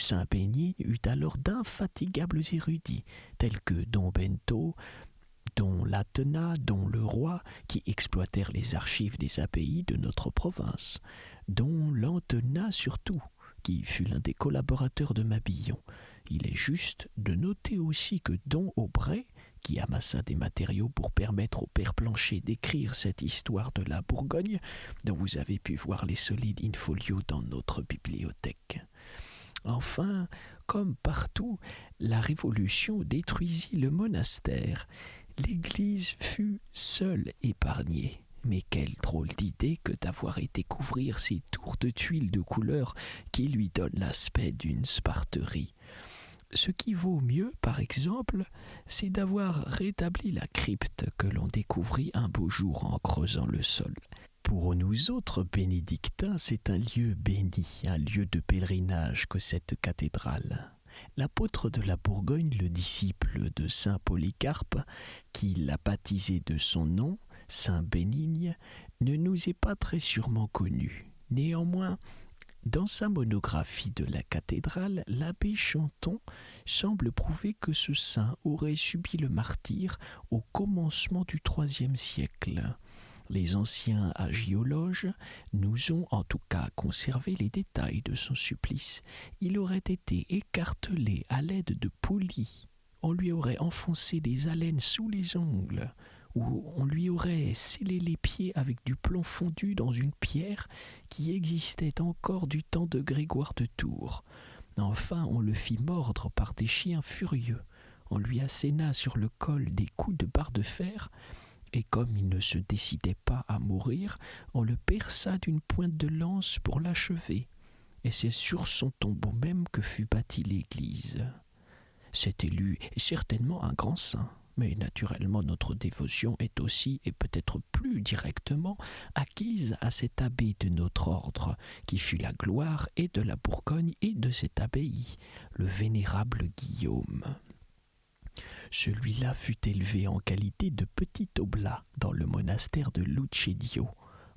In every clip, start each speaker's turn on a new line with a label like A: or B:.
A: Saint Bénigne eut alors d'infatigables érudits, tels que Don Bento, Don Latenat, Don Leroy, qui exploitèrent les archives des abbayes de notre province, Don Lantenat surtout, qui fut l'un des collaborateurs de Mabillon. Il est juste de noter aussi que Don Aubray, qui amassa des matériaux pour permettre au père Planchet d'écrire cette histoire de la Bourgogne, dont vous avez pu voir les solides in-folio dans notre bibliothèque. Enfin, comme partout, la Révolution détruisit le monastère. L'Église fut seule épargnée. Mais quelle drôle d'idée que d'avoir été couvrir ces tours de tuiles de couleur qui lui donnent l'aspect d'une sparterie. Ce qui vaut mieux, par exemple, c'est d'avoir rétabli la crypte que l'on découvrit un beau jour en creusant le sol. Pour nous autres bénédictins, c'est un lieu béni, un lieu de pèlerinage que cette cathédrale. L'apôtre de la Bourgogne, le disciple de saint Polycarpe, qui l'a baptisé de son nom, saint Bénigne, ne nous est pas très sûrement connu. Néanmoins, dans sa monographie de la cathédrale, l'abbé Chanton semble prouver que ce saint aurait subi le martyre au commencement du IIIe siècle. Les anciens agiologes nous ont en tout cas conservé les détails de son supplice. Il aurait été écartelé à l'aide de poulies. On lui aurait enfoncé des alênes sous les ongles, ou on lui aurait scellé les pieds avec du plomb fondu dans une pierre qui existait encore du temps de Grégoire de Tours. Enfin, on le fit mordre par des chiens furieux. On lui asséna sur le col des coups de barre de fer, et comme il ne se décidait pas à mourir, on le perça d'une pointe de lance pour l'achever. Et c'est sur son tombeau même que fut bâtie l'église. Cet élu est certainement un grand saint, mais naturellement notre dévotion est aussi, et peut-être plus directement, acquise à cet abbé de notre ordre, qui fut la gloire et de la Bourgogne et de cette abbaye, le vénérable Guillaume. Celui-là fut élevé en qualité de petit oblat dans le monastère de Lucedio,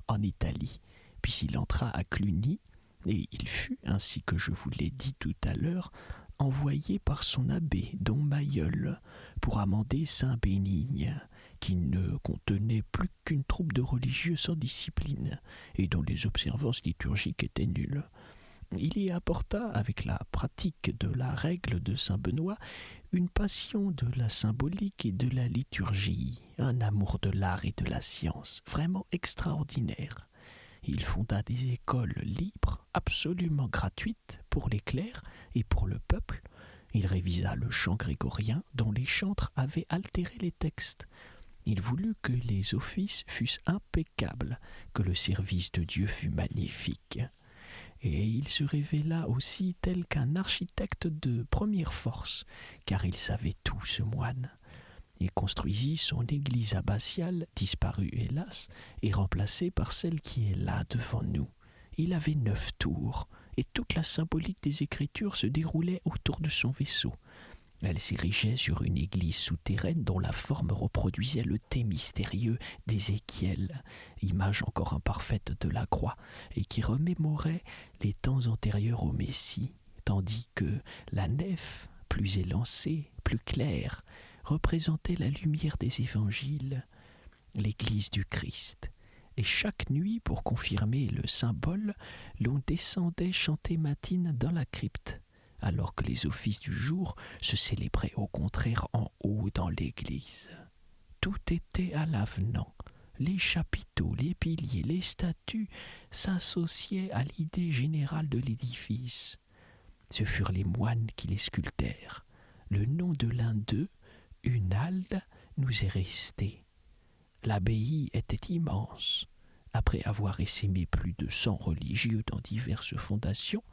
A: en Italie, puis il entra à Cluny, et il fut, ainsi que je vous l'ai dit tout à l'heure, envoyé par son abbé, Don Mailleul, pour amender saint Bénigne, qui ne contenait plus qu'une troupe de religieux sans discipline, et dont les observances liturgiques étaient nulles. Il y apporta, avec la pratique de la règle de saint Benoît, une passion de la symbolique et de la liturgie, un amour de l'art et de la science, vraiment extraordinaire. Il fonda des écoles libres, absolument gratuites, pour les clercs et pour le peuple. Il révisa le chant grégorien, dont les chantres avaient altéré les textes. Il voulut que les offices fussent impeccables, que le service de Dieu fût magnifique. Et il se révéla aussi tel qu'un architecte de première force, car il savait tout, ce moine. Il construisit son église abbatiale, disparue hélas, et remplacée par celle qui est là devant nous. Il avait 9 tours, et toute la symbolique des Écritures se déroulait autour de son vaisseau. Elle s'érigeait sur une église souterraine dont la forme reproduisait le thé mystérieux d'Ézéchiel, image encore imparfaite de la croix, et qui remémorait les temps antérieurs au Messie, tandis que la nef, plus élancée, plus claire, représentait la lumière des évangiles, l'église du Christ. Et chaque nuit, pour confirmer le symbole, l'on descendait chanter matines dans la crypte, alors que les offices du jour se célébraient au contraire en haut dans l'église. Tout était à l'avenant. Les chapiteaux, les piliers, les statues s'associaient à l'idée générale de l'édifice. Ce furent les moines qui les sculptèrent. Le nom de l'un d'eux, Hunald, nous est resté. L'abbaye était immense. Après avoir essaimé plus de 100 religieux dans diverses fondations,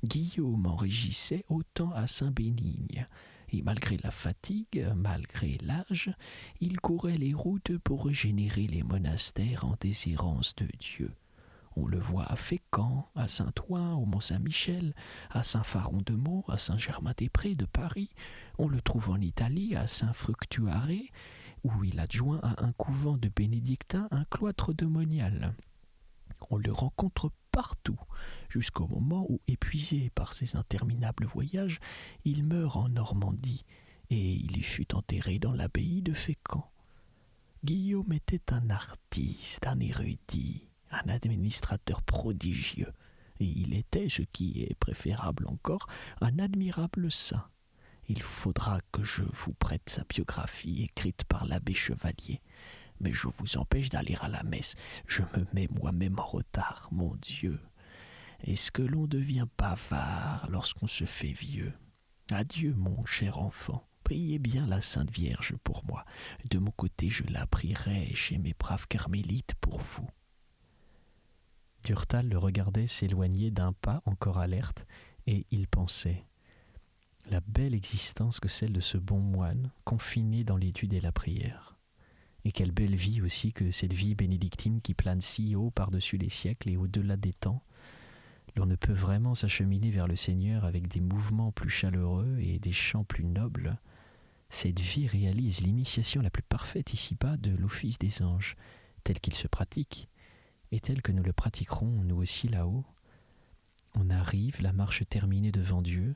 A: Guillaume en régissait autant à Saint-Bénigne, et malgré la fatigue, malgré l'âge, il courait les routes pour régénérer les monastères en déshérence de Dieu. On le voit à Fécamp, à Saint-Ouen, au Mont-Saint-Michel, à Saint-Faron-de-Meaux, à Saint-Germain-des-Prés de Paris. On le trouve en Italie, à Saint-Fructuare, où il adjoint à un couvent de bénédictins un cloître de Monial. On le rencontre partout, jusqu'au moment où, épuisé par ses interminables voyages, il meurt en Normandie, et il y fut enterré dans l'abbaye de Fécamp. Guillaume était un artiste, un érudit, un administrateur prodigieux, et il était, ce qui est préférable encore, un admirable saint. Il faudra que je vous prête sa biographie écrite par l'abbé Chevalier. Mais je vous empêche d'aller à la messe. Je me mets moi-même en retard, mon Dieu. Est-ce que l'on devient bavard lorsqu'on se fait vieux? Adieu, mon cher enfant. Priez bien la Sainte Vierge pour moi. De mon côté, je la prierai chez mes braves carmélites pour vous. Durtal le regardait s'éloigner d'un pas encore alerte, et il pensait « La belle existence que celle de ce bon moine, confiné dans l'étude et la prière. Et quelle belle vie aussi que cette vie bénédictine qui plane si haut par-dessus les siècles et au-delà des temps. L'on ne peut vraiment s'acheminer vers le Seigneur avec des mouvements plus chaleureux et des chants plus nobles. Cette vie réalise l'initiation la plus parfaite ici-bas de l'office des anges, tel qu'il se pratique, et tel que nous le pratiquerons nous aussi là-haut. On arrive, la marche terminée devant Dieu,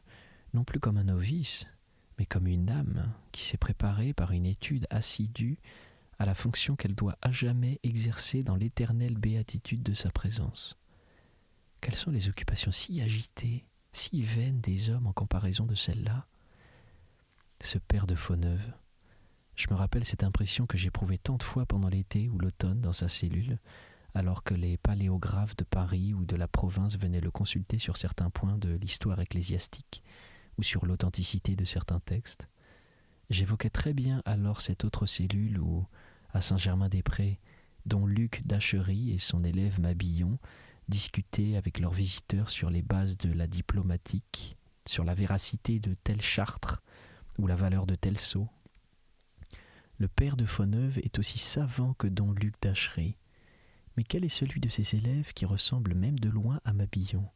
A: non plus comme un novice, mais comme une âme qui s'est préparée par une étude assidue à la fonction qu'elle doit à jamais exercer dans l'éternelle béatitude de sa présence. Quelles sont les occupations si agitées, si vaines des hommes en comparaison de celle-là? Ce père de Fauneuve, je me rappelle cette impression que j'éprouvais tant de fois pendant l'été ou l'automne dans sa cellule, alors que les paléographes de Paris ou de la province venaient le consulter sur certains points de l'histoire ecclésiastique ou sur l'authenticité de certains textes. J'évoquais très bien alors cette autre cellule où, à Saint-Germain-des-Prés, dont Luc d'Achery et son élève Mabillon discutaient avec leurs visiteurs sur les bases de la diplomatique, sur la véracité de tel Chartres ou la valeur de tel sceau. Le père de Fauneuve est aussi savant que don Luc d'Achery, mais quel est celui de ses élèves qui ressemble même de loin à Mabillon,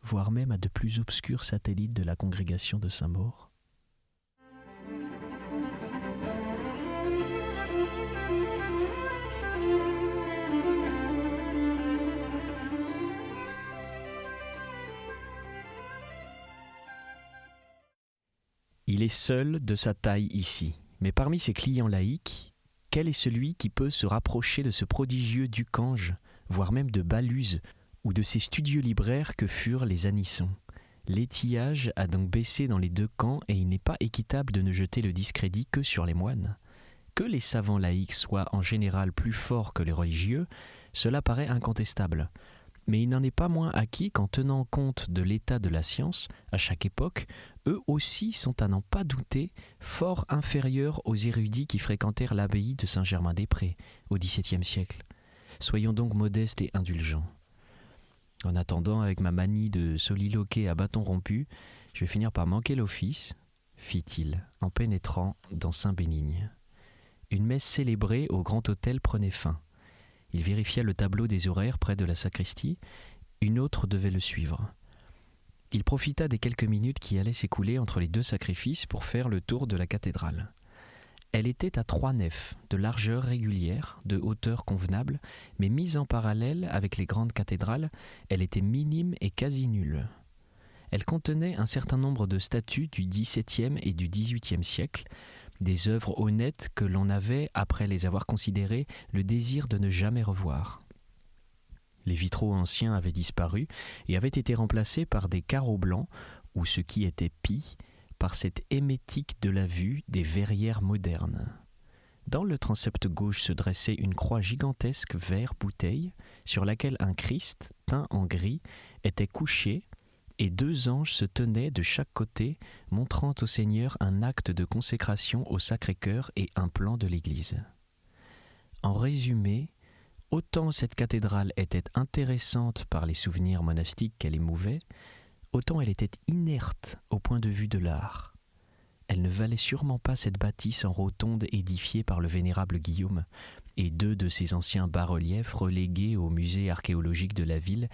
A: voire même à de plus obscurs satellites de la congrégation de Saint-Maur? Il est seul de sa taille ici, mais parmi ses clients laïcs, quel est celui qui peut se rapprocher de ce prodigieux Ducange, voire même de Baluse, ou de ces studieux libraires que furent les Anissons? L'étillage a donc baissé dans les deux camps et il n'est pas équitable de ne jeter le discrédit que sur les moines. Que les savants laïcs soient en général plus forts que les religieux, cela paraît incontestable. Mais il n'en est pas moins acquis qu'en tenant compte de l'état de la science, à chaque époque, eux aussi sont à n'en pas douter fort inférieurs aux érudits qui fréquentèrent l'abbaye de Saint-Germain-des-Prés au XVIIe siècle. Soyons donc modestes et indulgents. En attendant, avec ma manie de soliloquer à bâton rompu, je vais finir par manquer l'office, fit-il, en pénétrant dans Saint-Bénigne. Une messe célébrée au grand autel prenait fin. Il vérifia le tableau des horaires près de la sacristie. Une autre devait le suivre. Il profita des quelques minutes qui allaient s'écouler entre les deux sacrifices pour faire le tour de la cathédrale. Elle était à 3 nefs, de largeur régulière, de hauteur convenable, mais mise en parallèle avec les grandes cathédrales, elle était minime et quasi nulle. Elle contenait un certain nombre de statues du XVIIe et du XVIIIe siècle, des œuvres honnêtes que l'on avait, après les avoir considérées, le désir de ne jamais revoir. Les vitraux anciens avaient disparu et avaient été remplacés par des carreaux blancs, ou ce qui était pis, par cette émétique de la vue des verrières modernes. Dans le transept gauche se dressait une croix gigantesque vert bouteille, sur laquelle un Christ, teint en gris, était couché, et 2 anges se tenaient de chaque côté, montrant au Seigneur un acte de consécration au Sacré-Cœur et un plan de l'Église. En résumé, autant cette cathédrale était intéressante par les souvenirs monastiques qu'elle émouvait, autant elle était inerte au point de vue de l'art. Elle ne valait sûrement pas cette bâtisse en rotonde édifiée par le vénérable Guillaume, et 2 de ses anciens bas-reliefs relégués au musée archéologique de la ville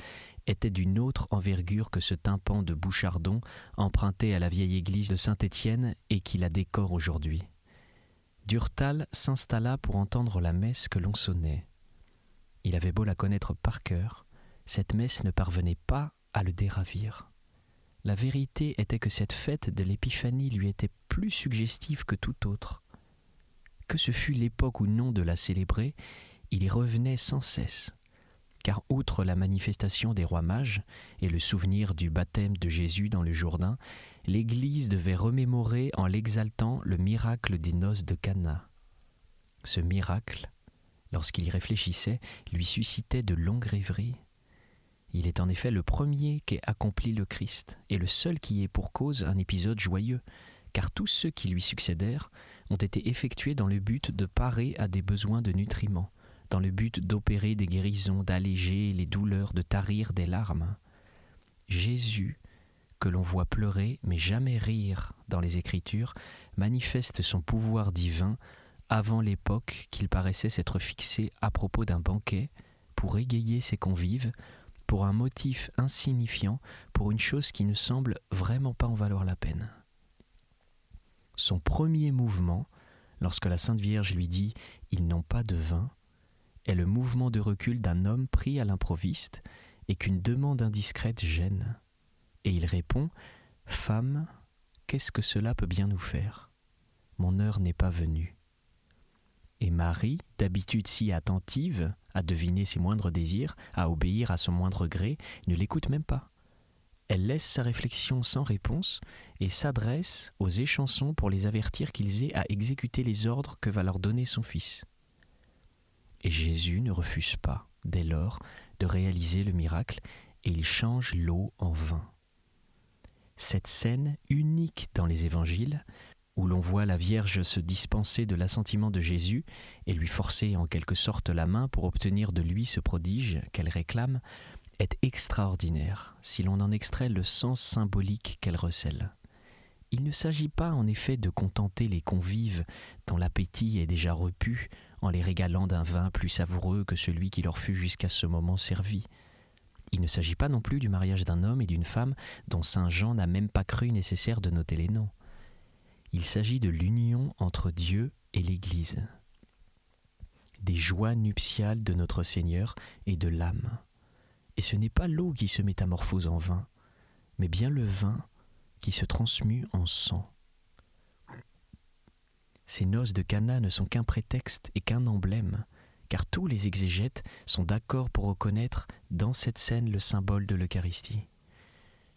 A: étaient d'une autre envergure que ce tympan de Bouchardon emprunté à la vieille église de Saint-Étienne et qui la décore aujourd'hui. Durtal s'installa pour entendre la messe que l'on sonnait. Il avait beau la connaître par cœur, cette messe ne parvenait pas à le déravir. La vérité était que cette fête de l'Épiphanie lui était plus suggestive que toute autre. Que ce fût l'époque ou non de la célébrer, il y revenait sans cesse. Car outre la manifestation des rois mages et le souvenir du baptême de Jésus dans le Jourdain, l'Église devait remémorer en l'exaltant le miracle des noces de Cana. Ce miracle, lorsqu'il y réfléchissait, lui suscitait de longues rêveries. Il est en effet le premier qu'ait accompli le Christ, et le seul qui ait pour cause un épisode joyeux, car tous ceux qui lui succédèrent ont été effectués dans le but de parer à des besoins de nutriments, dans le but d'opérer des guérisons, d'alléger les douleurs, de tarir des larmes. Jésus, que l'on voit pleurer mais jamais rire dans les Écritures, manifeste son pouvoir divin avant l'époque qu'il paraissait s'être fixé à propos d'un banquet pour égayer ses convives, pour un motif insignifiant, pour une chose qui ne semble vraiment pas en valoir la peine. Son premier mouvement, lorsque la Sainte Vierge lui dit « Ils n'ont pas de vin », est le mouvement de recul d'un homme pris à l'improviste et qu'une demande indiscrète gêne. Et il répond « Femme, qu'est-ce que cela peut bien nous faire ? Mon heure n'est pas venue. » Et Marie, d'habitude si attentive à deviner ses moindres désirs, à obéir à son moindre gré, ne l'écoute même pas. Elle laisse sa réflexion sans réponse et s'adresse aux échansons pour les avertir qu'ils aient à exécuter les ordres que va leur donner son Fils. Et Jésus ne refuse pas, dès lors, de réaliser le miracle et il change l'eau en vin. Cette scène unique dans les évangiles, où l'on voit la Vierge se dispenser de l'assentiment de Jésus et lui forcer en quelque sorte la main pour obtenir de lui ce prodige qu'elle réclame, est extraordinaire si l'on en extrait le sens symbolique qu'elle recèle. Il ne s'agit pas en effet de contenter les convives dont l'appétit est déjà repu en les régalant d'un vin plus savoureux que celui qui leur fut jusqu'à ce moment servi. Il ne s'agit pas non plus du mariage d'un homme et d'une femme dont saint Jean n'a même pas cru nécessaire de noter les noms. Il s'agit de l'union entre Dieu et l'Église, des joies nuptiales de notre Seigneur et de l'âme. Et ce n'est pas l'eau qui se métamorphose en vin, mais bien le vin qui se transmue en sang. Ces noces de Cana ne sont qu'un prétexte et qu'un emblème, car tous les exégètes sont d'accord pour reconnaître dans cette scène le symbole de l'Eucharistie.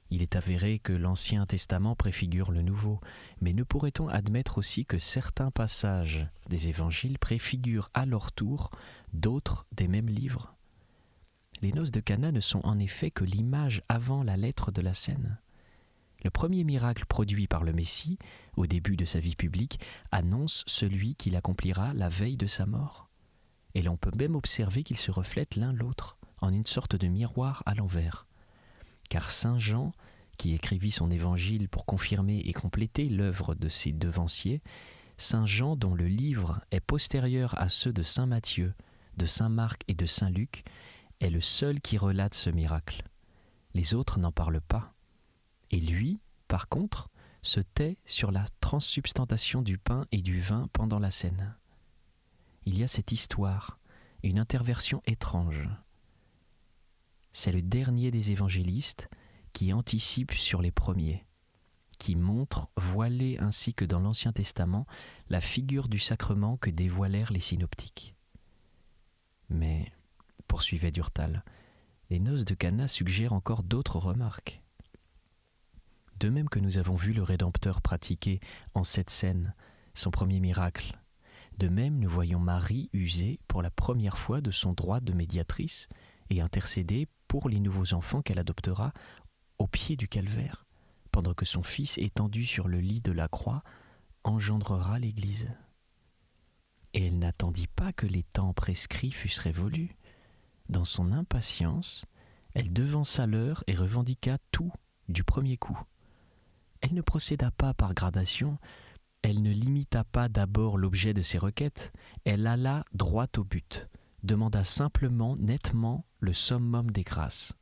A: Il est avéré que l'Ancien Testament préfigure le Nouveau, mais ne pourrait-on admettre aussi que certains passages des évangiles préfigurent à leur tour d'autres des mêmes livres ? Les noces de Cana ne sont en effet que l'image avant la lettre de la scène. Le premier miracle produit par le Messie, au début de sa vie publique, annonce celui qui l'accomplira la veille de sa mort. Et l'on peut même observer qu'ils se reflètent l'un l'autre, en une sorte de miroir à l'envers. Car saint Jean, qui écrivit son évangile pour confirmer et compléter l'œuvre de ses devanciers, saint Jean dont le livre est postérieur à ceux de saint Matthieu, de saint Marc et de saint Luc, est le seul qui relate ce miracle. Les autres n'en parlent pas. Et lui, par contre, se tait sur la transsubstantation du pain et du vin pendant la scène. Il y a cette histoire, une interversion étrange. C'est le dernier des évangélistes qui anticipe sur les premiers, qui montre, voilé ainsi que dans l'Ancien Testament, la figure du sacrement que dévoilèrent les synoptiques. Mais, poursuivait Durtal, les noces de Cana suggèrent encore d'autres remarques. De même que nous avons vu le Rédempteur pratiquer en cette scène son premier miracle, de même nous voyons Marie user pour la première fois de son droit de médiatrice et intercéder pour les nouveaux enfants qu'elle adoptera au pied du calvaire, pendant que son Fils étendu sur le lit de la croix engendrera l'Église. Et elle n'attendit pas que les temps prescrits fussent révolus. Dans son impatience, elle devança l'heure et revendiqua tout du premier coup. Elle ne procéda pas par gradation, elle ne limita pas d'abord l'objet de ses requêtes, elle alla droit au but, demanda simplement, nettement, le summum des grâces.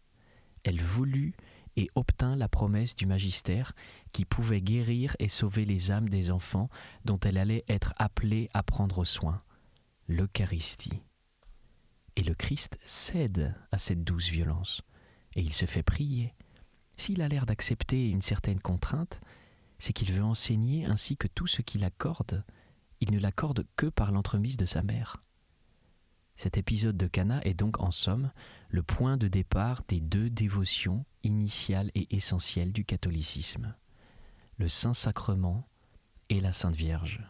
A: Elle voulut et obtint la promesse du magistère qui pouvait guérir et sauver les âmes des enfants dont elle allait être appelée à prendre soin, l'Eucharistie. Et le Christ cède à cette douce violence, et il se fait prier. S'il a l'air d'accepter une certaine contrainte, c'est qu'il veut enseigner ainsi que tout ce qu'il accorde, il ne l'accorde que par l'entremise de sa mère. Cet épisode de Cana est donc en somme le point de départ des deux dévotions initiales et essentielles du catholicisme, le Saint-Sacrement et la Sainte Vierge.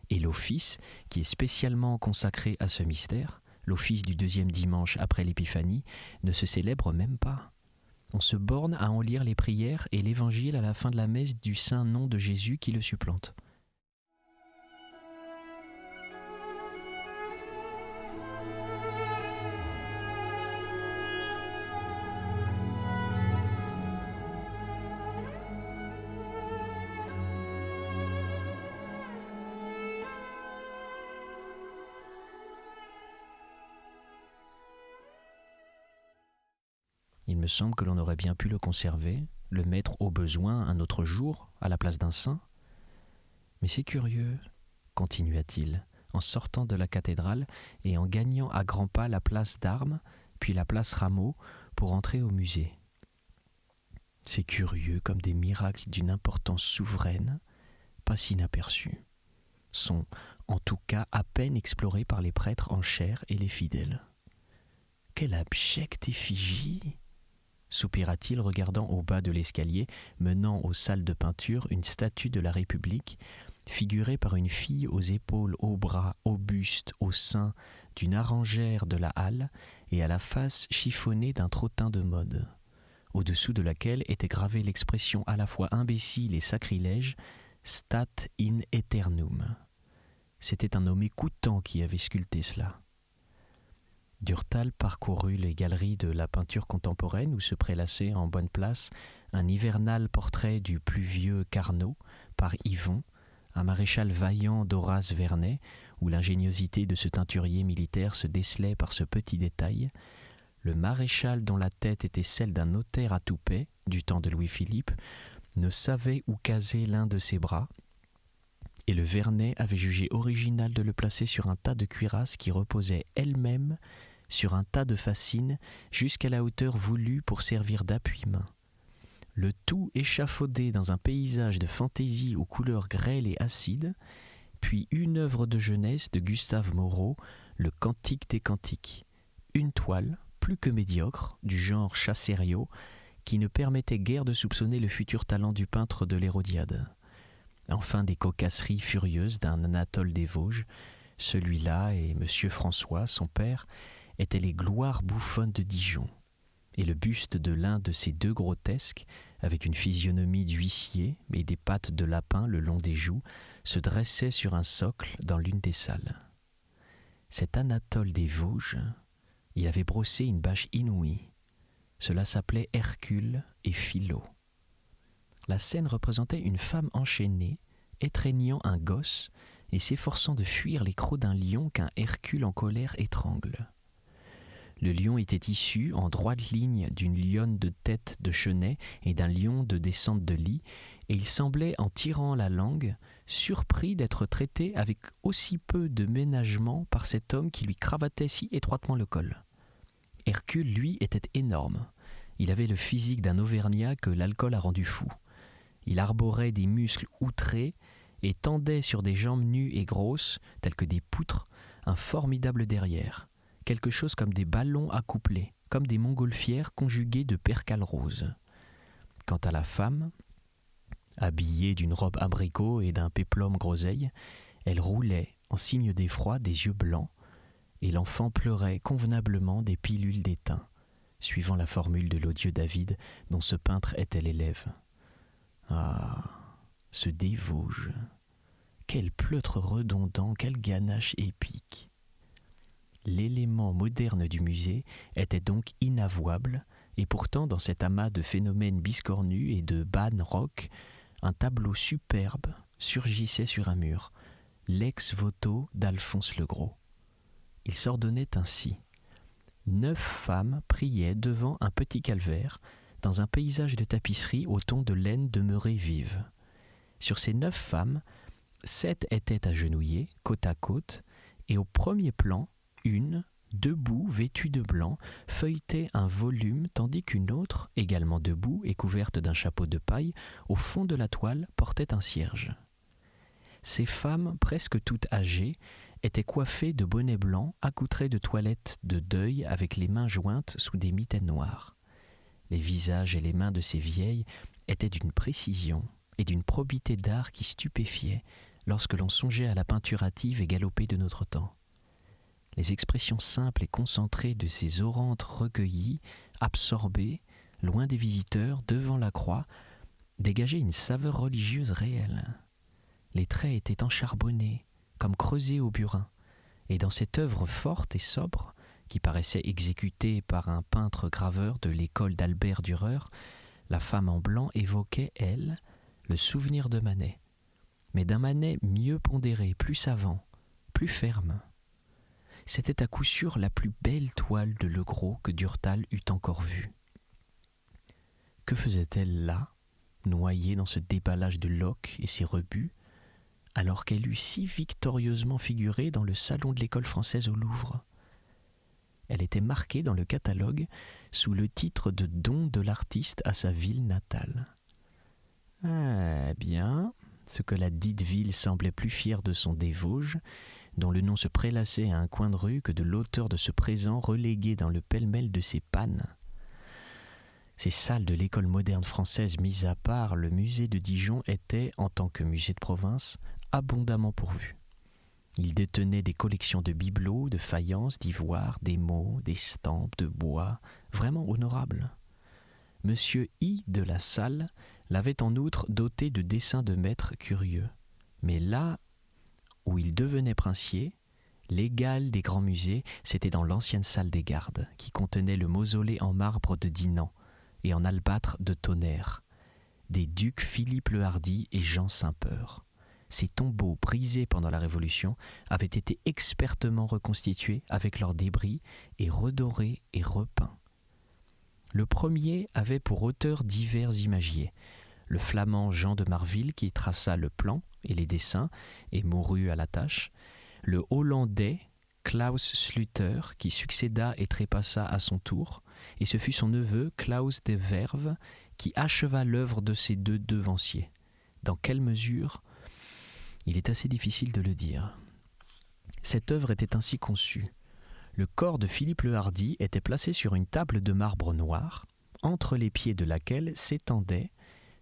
A: Et l'office, qui est spécialement consacré à ce mystère, l'office du deuxième dimanche après l'Épiphanie, ne se célèbre même pas. On se borne à en lire les prières et l'évangile à la fin de la messe du saint nom de Jésus qui le supplante. Il me semble que l'on aurait bien pu le conserver, le mettre au besoin un autre jour, à la place d'un saint. Mais c'est curieux, continua-t-il, en sortant de la cathédrale et en gagnant à grands pas la place d'Armes, puis la place Rameau, pour entrer au musée. C'est curieux comme des miracles d'une importance souveraine, pas inaperçus, sont, en tout cas, à peine explorés par les prêtres en chair et les fidèles. Quelle abjecte effigie! Soupira-t-il, regardant au bas de l'escalier menant aux salles de peinture une statue de la République, figurée par une fille aux épaules, aux bras, au buste, au sein d'une arrangère de la halle et à la face chiffonnée d'un trottin de mode, au-dessous de laquelle était gravée l'expression à la fois imbécile et sacrilège « Stat in aeternum ». C'était un homme écoutant qui avait sculpté cela. Durtal parcourut les galeries de la peinture contemporaine où se prélassait en bonne place un hivernal portrait du plus vieux Carnot par Yvon, un maréchal vaillant d'Horace Vernet, où l'ingéniosité de ce teinturier militaire se décelait par ce petit détail, le maréchal dont la tête était celle d'un notaire à toupet du temps de Louis-Philippe ne savait où caser l'un de ses bras, et le Vernet avait jugé original de le placer sur un tas de cuirasses qui reposait elle-même sur un tas de fascines jusqu'à la hauteur voulue pour servir d'appui-main. Le tout échafaudé dans un paysage de fantaisie aux couleurs grêles et acides, puis une œuvre de jeunesse de Gustave Moreau, le Cantique des Cantiques, une toile, plus que médiocre, du genre Chassériau, qui ne permettait guère de soupçonner le futur talent du peintre de l'Hérodiade. Enfin des cocasseries furieuses d'un Anatole des Vosges, celui-là et M. François, son père, étaient les gloires bouffonnes de Dijon, et le buste de l'un de ces deux grotesques, avec une physionomie d'huissier et des pattes de lapin le long des joues, se dressait sur un socle dans l'une des salles. Cet Anatole des Vosges, il avait brossé une bâche inouïe. Cela s'appelait Hercule et Philo. La scène représentait une femme enchaînée, étreignant un gosse et s'efforçant de fuir les crocs d'un lion qu'un Hercule en colère étrangle. Le lion était issu en droite ligne d'une lionne de tête de chenet et d'un lion de descente de lit, et il semblait, en tirant la langue, surpris d'être traité avec aussi peu de ménagement par cet homme qui lui cravatait si étroitement le col. Hercule, lui, était énorme. Il avait le physique d'un Auvergnat que l'alcool a rendu fou. Il arborait des muscles outrés et tendait sur des jambes nues et grosses, telles que des poutres, un formidable derrière, quelque chose comme des ballons accouplés, comme des montgolfières conjuguées de percales roses. Quant à la femme, habillée d'une robe abricot et d'un péplum groseille, elle roulait, en signe d'effroi, des yeux blancs, et l'enfant pleurait convenablement des pilules d'étain, suivant la formule de l'odieux David dont ce peintre était l'élève. Ah, ce des Vosges! Quel pleutre redondant, quelle ganache épique! L'élément moderne du musée était donc inavouable, et pourtant dans cet amas de phénomènes biscornus et de bannes rocs, un tableau superbe surgissait sur un mur, l'ex-voto d'Alphonse le Gros. Il s'ordonnait ainsi. 9 femmes priaient devant un petit calvaire, dans un paysage de tapisserie au ton de laine demeurée vive. Sur ces 9 femmes, 7 étaient agenouillées, côte à côte, et au premier plan, 1, debout, vêtue de blanc, feuilletait un volume, tandis qu'une autre, également debout et couverte d'un chapeau de paille, au fond de la toile portait un cierge. Ces femmes, presque toutes âgées, étaient coiffées de bonnets blancs, accoutrées de toilettes de deuil avec les mains jointes sous des mitaines noires. Les visages et les mains de ces vieilles étaient d'une précision et d'une probité d'art qui stupéfiait lorsque l'on songeait à la peinture hâtive et galopée de notre temps. Les expressions simples et concentrées de ces orantes recueillies, absorbées, loin des visiteurs, devant la croix, dégageaient une saveur religieuse réelle. Les traits étaient encharbonnés, comme creusés au burin, et dans cette œuvre forte et sobre, qui paraissait exécutée par un peintre graveur de l'école d'Albert Dürer, la femme en blanc évoquait, elle, le souvenir de Manet, mais d'un Manet mieux pondéré, plus savant, plus ferme. C'était à coup sûr la plus belle toile de Legros que Durtal eût encore vue. Que faisait-elle là, noyée dans ce déballage de Locke et ses rebuts, alors qu'elle eût si victorieusement figuré dans le salon de l'école française au Louvre? Elle était marquée dans le catalogue sous le titre de don de l'artiste à sa ville natale. Eh bien, ce que la dite ville semblait plus fière de son des Vosges, dont le nom se prélassait à un coin de rue, que de l'auteur de ce présent relégué dans le pêle-mêle de ses pannes. Ces salles de l'école moderne française mises à part, le musée de Dijon était, en tant que musée de province, abondamment pourvu. Il détenait des collections de bibelots, de faïences, d'ivoire, d'émaux, d'estampes, de bois, vraiment honorables. Monsieur I. de la Salle l'avait en outre doté de dessins de maîtres curieux. Mais là où il devenait princier, l'égal des grands musées, c'était dans l'ancienne salle des gardes, qui contenait le mausolée en marbre de Dinan et en albâtre de Tonnerre, des ducs Philippe le Hardi et Jean Saint-Peur. Ces tombeaux brisés pendant la Révolution avaient été expertement reconstitués avec leurs débris et redorés et repeints. Le premier avait pour auteur divers imagiers. Le flamand Jean de Marville qui traça le plan et les dessins et mourut à la tâche. Le hollandais Klaus Sluter qui succéda et trépassa à son tour. Et ce fut son neveu Klaus de Verve qui acheva l'œuvre de ces deux devanciers. Dans quelle mesure ? Il est assez difficile de le dire. Cette œuvre était ainsi conçue. Le corps de Philippe le Hardi était placé sur une table de marbre noir, entre les pieds de laquelle s'étendait,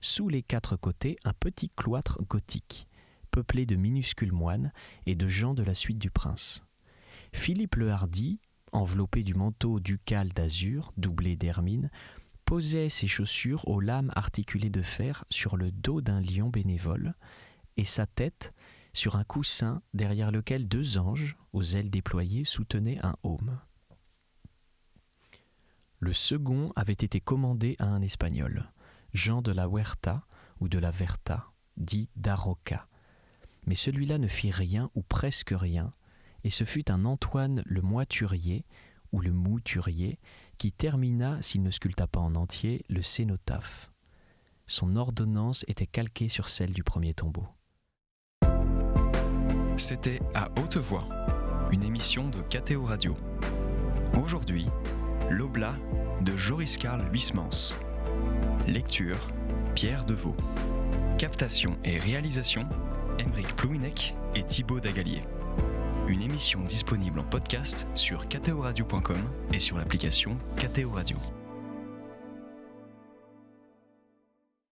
A: sous les quatre côtés, un petit cloître gothique, peuplé de minuscules moines et de gens de la suite du prince. Philippe le Hardi, enveloppé du manteau ducal d'azur, doublé d'hermine, posait ses chaussures aux lames articulées de fer sur le dos d'un lion bénévole, et sa tête sur un coussin derrière lequel deux anges, aux ailes déployées, soutenaient un aume. Le second avait été commandé à un Espagnol, Jean de la Huerta ou de la Verta, dit Daroca. Mais celui-là ne fit rien ou presque rien, et ce fut un Antoine le Moiturier ou le Mouturier qui termina, s'il ne sculpta pas en entier, le cénotaphe. Son ordonnance était calquée sur celle du premier tombeau.
B: C'était À Haute Voix, une émission de KTO Radio. Aujourd'hui, L'Oblat de Joris-Karl Huysmans. Lecture, Pierre Deveau. Captation et réalisation, Aymeric Plouinec et Thibaut Dagalier. Une émission disponible en podcast sur ktoradio.com et sur l'application KTO Radio.